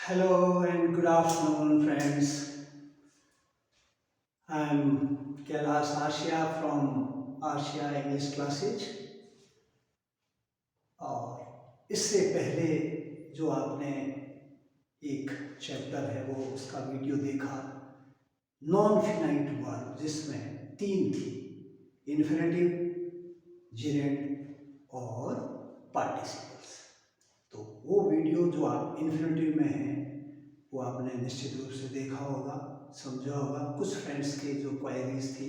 Hello and good afternoon, friends. I'm Kailash Arshia from Arshia English Classes और इससे पहले जो आपने एक चैप्टर है वो उसका वीडियो देखा नॉन फिनाइट वर्ब जिसमें तीन थी इन्फिनेटिव, जिरेंड और पार्टिसिपल्स। तो वो वीडियो जो आप इन्फिनेटिव में है वो आपने निश्चित रूप से देखा होगा, समझा होगा। कुछ फ्रेंड्स की जो क्वायरीज थी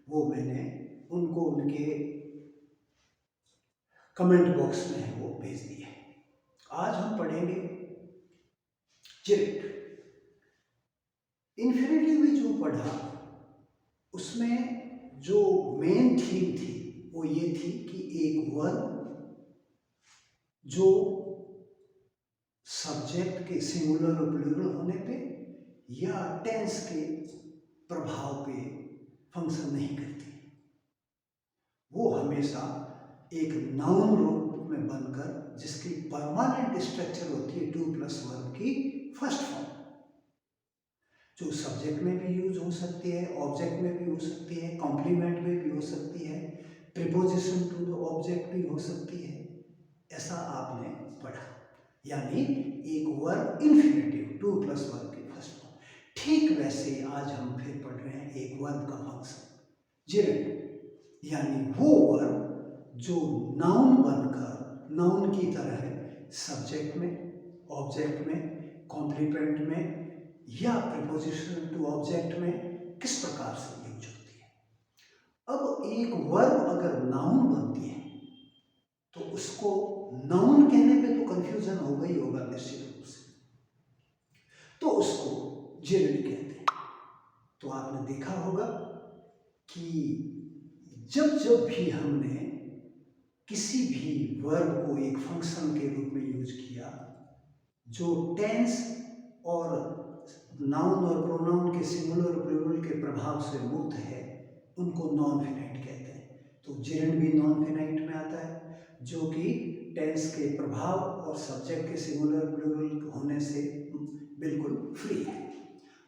वो मैंने उनको उनके कमेंट बॉक्स में है वो भेज दिए। आज हम पढ़ेंगे जिरेंड। इन्फिनेटिव में जो पढ़ा उसमें जो मेन थीम थी वो ये थी कि एक वर्ब जो सब्जेक्ट के सिंगुलर और प्लूरल होने पे या टेंस के प्रभाव पे फंक्शन नहीं करती, वो हमेशा एक नाउन रूप में बनकर जिसकी परमानेंट स्ट्रक्चर होती है टू प्लस वर्ब की फर्स्ट फॉर्म, जो सब्जेक्ट में भी यूज हो सकती है, ऑब्जेक्ट में भी हो सकती है, कॉम्प्लीमेंट में भी हो सकती है, प्रीपोजिशन टू द ऑब्जेक्ट भी हो सकती है। ऐसा आपने पढ़ा, यानी एक verb infinitive two plus verb की फर्स्ट फॉर्म। ठीक वैसे आज हम फिर पढ़ रहे हैं एक वर्ब का फंक्शन जिरेंड, यानी वो वर्ब जो नाउन बनकर नाउन की तरह सब्जेक्ट में, ऑब्जेक्ट में, कॉम्प्लीमेंट में या प्रीपोजिशन टू ऑब्जेक्ट में किस प्रकार से यूज होती है। अब एक वर्ब अगर नाउन बनती है तो उसको नाउन कहने पे तो कंफ्यूजन होगा ही होगा निश्चित रूप से, तो उसको जिरेंड कहते हैं। तो आपने देखा होगा कि जब जब भी हमने किसी भी वर्ब को एक फंक्शन के रूप में यूज किया जो टेंस और नाउन और प्रोनाउन के सिंगुलर और प्लूरल के प्रभाव से मुक्त है, उनको नॉन फिनाइट कहते हैं। तो जिरेंड भी नॉन फिनाइट में आता है, जो कि टेंस के प्रभाव और सब्जेक्ट के सिंगुलर प्लूरल होने से बिल्कुल फ्री है।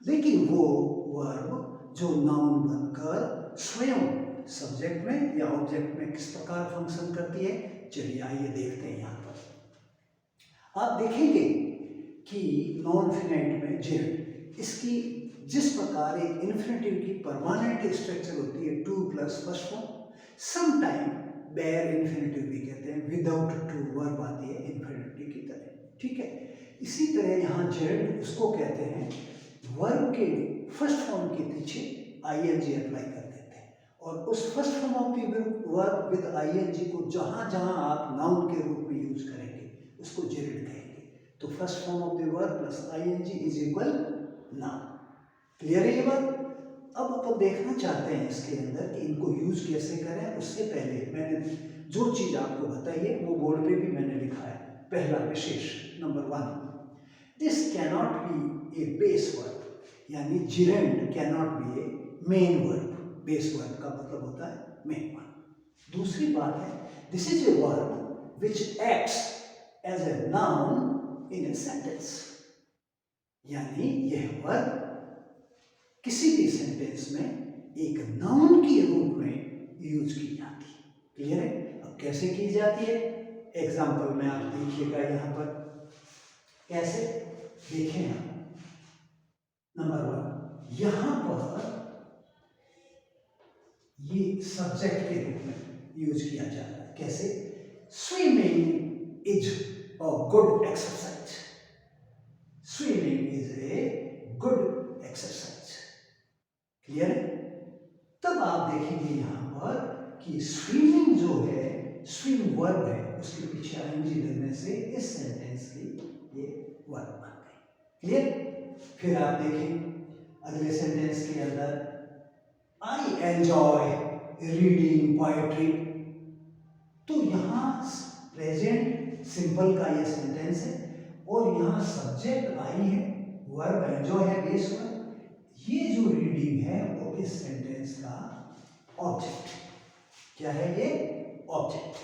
लेकिन वो वर्ब जो नाउन बनकर स्वयं सब्जेक्ट में या ऑब्जेक्ट में किस प्रकार फंक्शन करती है, चलिए आइए देखते हैं। यहाँ पर आप देखेंगे कि नॉन फिनाइट में जिरेंड, इसकी जिस प्रकार एक इन्फिनेटिव की परमानेंट स्ट्रक्चर होती है to plus first form, some time bare infinitive भी कहते हैं, विदाउट टू वर्ब आती है इन्फिनेटिव की तरह, ठीक है। इसी तरह यहाँ जिरेंड उसको कहते हैं वर्ब के फर्स्ट फॉर्म के पीछे आईएनजी अप्लाई कर देते हैं और उस first form of the verb with ING को जहाँ जहाँ आप नाउन के रूप में यूज करेंगे उसको जिरेंड कहेंगे। तो first form of the verb plus ING is equal noun. Clear है ये बात? अब अपन देखना चाहते हैं इसके अंदर कि इनको यूज कैसे करें। उससे पहले मैंने जो चीज आपको बताई है वो बोर्ड पे भी मैंने लिखा है। पहला विशेष number 1, this cannot be a base verb, यानी gerund cannot be a main verb. Base verb का मतलब होता है मेन वर्ब। दूसरी बात है this is a verb which acts as a noun in a sentence, यानी यह वर्ब किसी भी सेंटेंस में एक नाउन के रूप में यूज की जाती है। क्लियर है? अब कैसे की जाती है एग्जाम्पल में आप देखिएगा। यहाँ पर कैसे देखें आप, नंबर 1 यहाँ पर ये सब्जेक्ट के रूप में यूज किया जा रहा है। कैसे? Swimming is a good exercise. Swimming is a good exercise. Clear है? तब आप देखेंगे यहाँ पर कि स्विमिंग जो है, स्विम वर्ब है, उसके पीछे आईएनजी लगने से इस सेंटेंस की ये वर्ब बन गई। क्लियर? फिर आप देखें अगले सेंटेंस के अंदर आई एंजॉय रीडिंग पोएट्री। तो यहाँ प्रेजेंट सिंपल का ये सेंटेंस है और यहाँ सब्जेक्ट आई है, वर्ब एंजॉय है बेस वर्ब। ये जो रीडिंग है वो इस सेंटेंस का ऑब्जेक्ट। क्या है ये? ऑब्जेक्ट।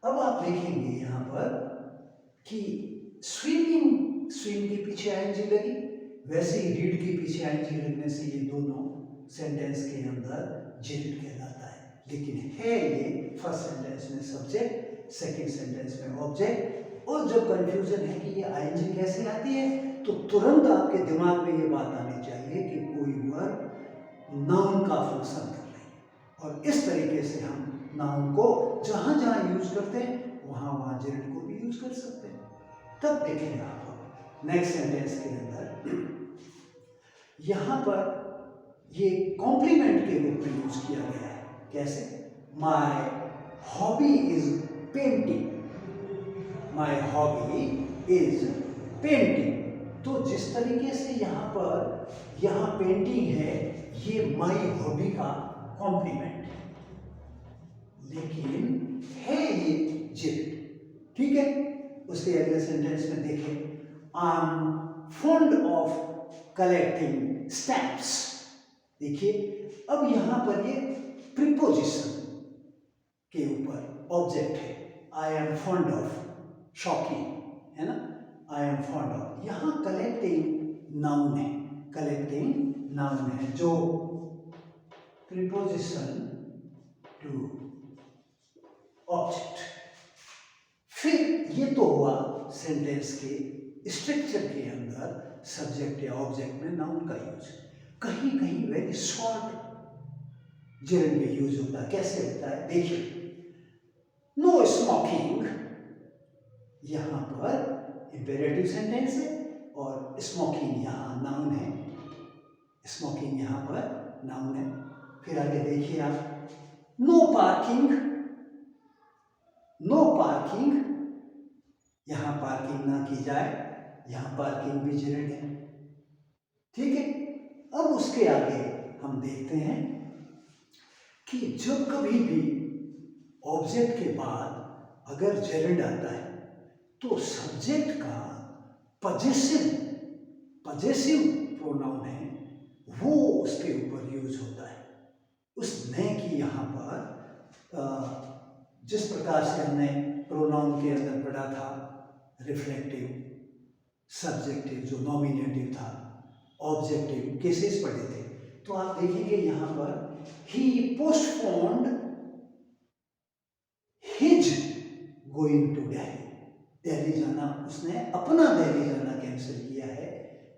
अब आप देखेंगे यहाँ पर कि स्विमिंग स्विम के पीछे आईएनजी लगी, वैसे ही रीड के पीछे आईएनजी लगने से ये दोनों सेंटेंस के अंदर जेरिड कहलाता है। लेकिन है ये फर्स्ट सेंटेंस में सब्जेक्ट, सेकंड सेंटेंस में ऑब्जेक्ट। और जब कंफ्यूजन है कि ये आईएनजी कैसे आती है, तो तुरंत आपके दिमाग में ये बात आनी चाहिए कि कोई वर्ब नाउन का फंक्शन कर रही है। और इस तरीके से हम नाउन को जहां जहां यूज करते हैं वहां वहां जेरिड को भी यूज कर सकते हैं। तब देखेंगे आप नेक्स्ट सेंटेंस के अंदर यहां पर ये कॉम्प्लीमेंट के रूप में यूज किया गया है। कैसे? My hobby is painting, my hobby is painting. तो जिस तरीके से यहाँ पेंटिंग है, ये माय हॉबी का कॉम्प्लीमेंट है, लेकिन है ये जेरिड। ठीक है, उसके अगले सेंटेंस में देखें, I am fond of collecting stamps. देखिए, अब यहां पर ये प्रीपोजिशन के ऊपर ऑब्जेक्ट है। आई एम फॉन्ड ऑफ, शौकीन है ना, आई एम फॉन्ड ऑफ। यहां कलेक्टिंग नाउन है, कलेक्टिंग नाउन है जो प्रीपोजिशन टू ऑब्जेक्ट। फिर ये तो हुआ सेंटेंस के स्ट्रक्चर के अंदर सब्जेक्ट या ऑब्जेक्ट में नाउन का यूज। कहीं कहीं वेरी शॉर्ट जेरिड में यूज होता है। कैसे होता है देखिए, नो स्मोकिंग, यहां पर इंपेरेटिव सेंटेंस है और स्मोकिंग यहां नाउन है, स्मोकिंग यहां पर नाउन है। फिर आगे देखिए आप, नो पार्किंग, नो पार्किंग, यहां पार्किंग ना की जाए, यहां पार्किंग भी जेरिड है। ठीक है, अब उसके आगे हम देखते हैं कि जब कभी भी ऑब्जेक्ट के बाद अगर जेरिड आता है तो सब्जेक्ट का पजेसिव प्रोनाउन है वो उसके ऊपर यूज होता है। उस ने की यहाँ पर जिस प्रकार से हमने प्रोनाउन के अंदर पढ़ा था, रिफ्लेक्टिव, सब्जेक्टिव जो नॉमिनेटिव था, ऑब्जेक्टिव केसेस पढ़े थे, तो आप देखेंगे यहाँ पर ही postponed his going to Delhi, Delhi जाना, उसने अपना दिल्ली जाना कैंसिल किया है,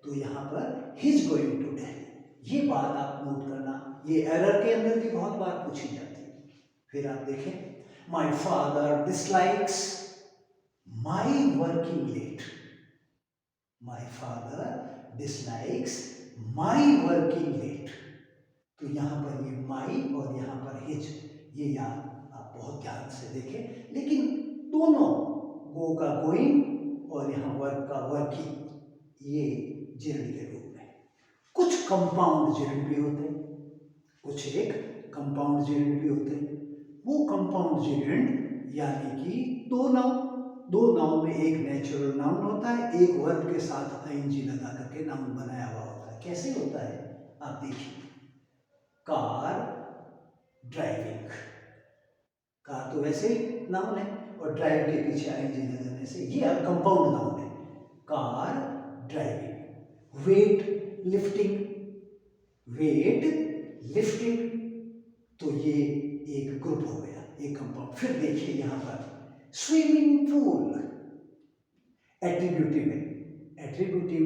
तो यहाँ पर हिज गोइंग टू दिल्ली। ये बात आप नोट करना, ये एरर के अंदर भी बहुत बार पूछी जाती है। फिर आप देखें, my father dislikes my working late, my father dislikes my working late. तो यहां पर ये माई और यहां पर हिज, ये याद आप बहुत ध्यान से देखें। लेकिन दोनों गो का गोइंग और यहां वर्क का वर्किंग, ये जेरिड के रूप में। कुछ कंपाउंड जेरिड भी होते हैं, कुछ एक कंपाउंड जेरिड भी होते हैं। वो कंपाउंड जेरिड यानी कि दो नाउन में एक नेचुरल नाउन होता है, एक वर्ब के साथ आईएनजी लगा करके नाउन बनाया हुआ होता है। कैसे होता है आप देखिए, कार ड्राइविंग, कार तो वैसे ही नाउन है और ड्राइव के पीछे आईएनजी लगाने से ये अब कंपाउंड नाउन है, car driving. Weight lifting, weight lifting, तो ये एक ग्रुप हो गया, एक कंपाउंड। फिर देखिए यहां पर स्विमिंग पूल, एट्रीब्यूटिव है। एट्रीब्यूटिव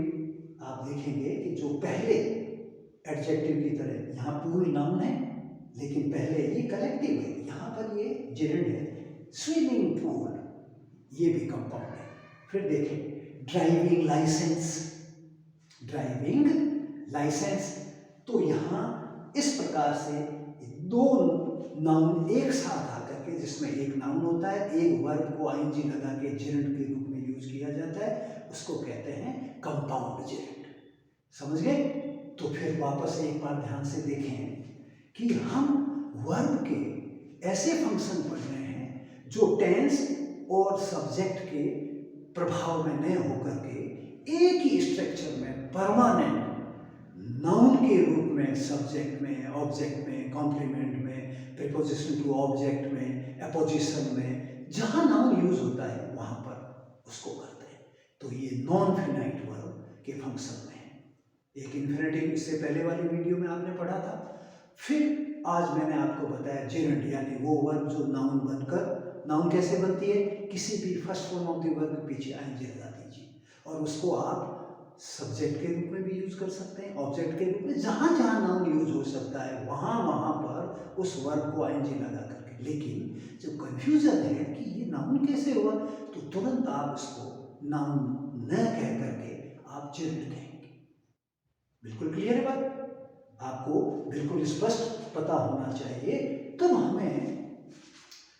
आप देखेंगे कि जो पहले एडजेक्टिव की तरह, यहाँ पूल नाउन है लेकिन पहले ये कलेक्टिव है, यहाँ पर ये जेरिड है। स्विमिंग पूल ये भी कंपाउंड है। फिर देखें ड्राइविंग लाइसेंस, ड्राइविंग लाइसेंस, तो यहाँ इस प्रकार से दो नाउन एक साथ आकर के, जिसमें एक नाउन होता है, एक वर्ब को आईएनजी लगा के जेरिड के रूप में यूज किया जाता है, उसको कहते हैं कंपाउंड जेरिड। समझ गए? तो फिर वापस एक बार ध्यान से देखें कि हम वर्ब के ऐसे फंक्शन पढ़ रहे हैं जो टेंस और सब्जेक्ट के प्रभाव में न होकर के एक ही स्ट्रक्चर में परमानेंट नाउन के रूप में, सब्जेक्ट में, ऑब्जेक्ट में, कॉम्प्लीमेंट में, प्रीपोजिशन टू ऑब्जेक्ट में, एपोजिशन में, जहां नाउन यूज होता है वहां पर उसको करते हैं। तो ये नॉन फिनाइट वर्ब के फंक्शन में है। एक इन्फिनेटिव इससे पहले वाली वीडियो में आपने पढ़ा था। फिर आज मैंने आपको बताया जेरेंड, यानी वो वर्ब जो नाउन बनकर, नाउन कैसे बनती है, किसी भी first form of the verb के पीछे आईएनजी लगा दीजिए और उसको आप सब्जेक्ट के रूप में भी यूज कर सकते हैं, ऑब्जेक्ट के रूप में, जहाँ जहाँ नाउन यूज हो सकता है वहाँ वहाँ पर उस वर्ब को आईएनजी लगा करके। लेकिन जब कंफ्यूजन है कि ये नाउन कैसे हुआ, तो तुरंत आप इसको नाउन न कह करके आप जेरेंड कहेंगे। बिल्कुल क्लियर है बात? आपको बिल्कुल स्पष्ट पता होना चाहिए। तब हमें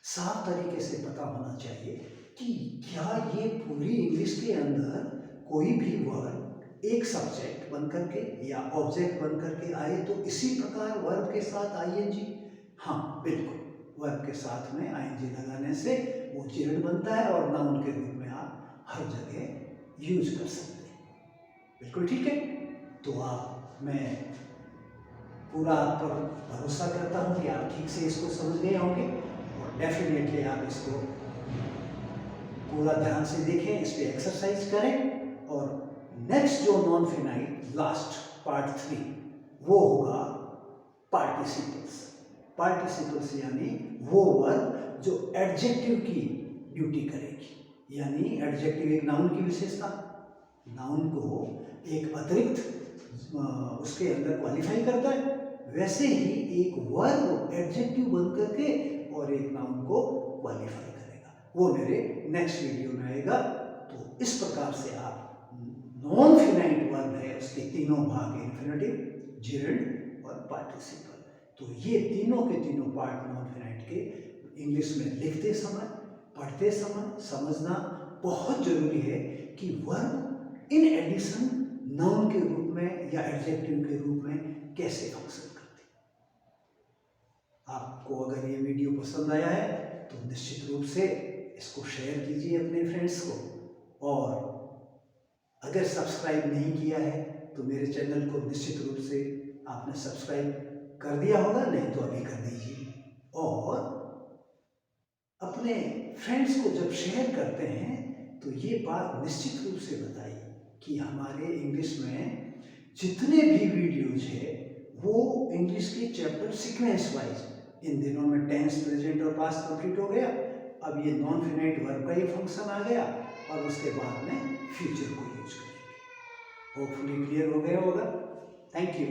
साफ तरीके से पता होना चाहिए कि क्या ये पूरी इंग्लिश के अंदर कोई भी वर्ब एक सब्जेक्ट बन करके या ऑब्जेक्ट बन करके आए तो इसी प्रकार वर्ब के साथ आईएनजी, हाँ बिल्कुल, वर्ब के साथ में आईएनजी लगाने से वो जेरेंड बनता है और नाउन के रूप में आप हर जगह यूज कर सकते हैं। बिल्कुल ठीक है। तो मैं पूरा आप पर भरोसा करता हूँ कि आप ठीक से इसको समझ गए होंगे और डेफिनेटली आप इसको पूरा ध्यान से देखें, इस पर एक्सरसाइज करें। और नेक्स्ट जो नॉन फिनाइट लास्ट पार्ट 3 वो होगा पार्टिसिपल्स। पार्टिसिपल्स यानी वो वर्ब जो एडजेक्टिव की ड्यूटी करेगी, यानी एडजेक्टिव एक नाउन की विशेषता, नाउन को एक अतिरिक्त उसके अंदर क्वालिफाई करता है, वैसे ही एक वर्ब एडजेक्टिव बन करके और एक नाउन को क्वालिफाई करेगा। वो मेरे नेक्स्ट वीडियो में आएगा। तो इस प्रकार से आप नॉन फिनाइट वर्ब है उसके तीनों भाग, इन्फिनेटिव, जेरेंड और पार्टिसिपल, तो ये तीनों के तीनों पार्ट नॉन फिनाइट के इंग्लिश में लिखते समय, पढ़ते समय समझना बहुत जरूरी है कि वर्ब इन एडिशन नाउन के रूप में या एडजेक्टिव के रूप में कैसे फंक्शन करते हैं। आपको अगर ये वीडियो पसंद आया है तो निश्चित रूप से इसको शेयर कीजिए अपने फ्रेंड्स को, और अगर सब्सक्राइब नहीं किया है तो मेरे चैनल को निश्चित रूप से आपने सब्सक्राइब कर दिया होगा, नहीं तो अभी कर दीजिए। और अपने फ्रेंड्स को जब शेयर करते हैं तो ये बात निश्चित रूप से बताइए कि हमारे इंग्लिश में जितने भी वीडियोज है वो इंग्लिश के चैप्टर सीक्वेंस वाइज, इन दिनों में टेंस, प्रेजेंट और पास्ट कंप्लीट हो गया, अब ये नॉन फिनाइट वर्ब का ही फंक्शन आ गया और उसके बाद में फ्यूचर को यूज करेंगे। होपफुली क्लियर हो गया होगा। Thank you.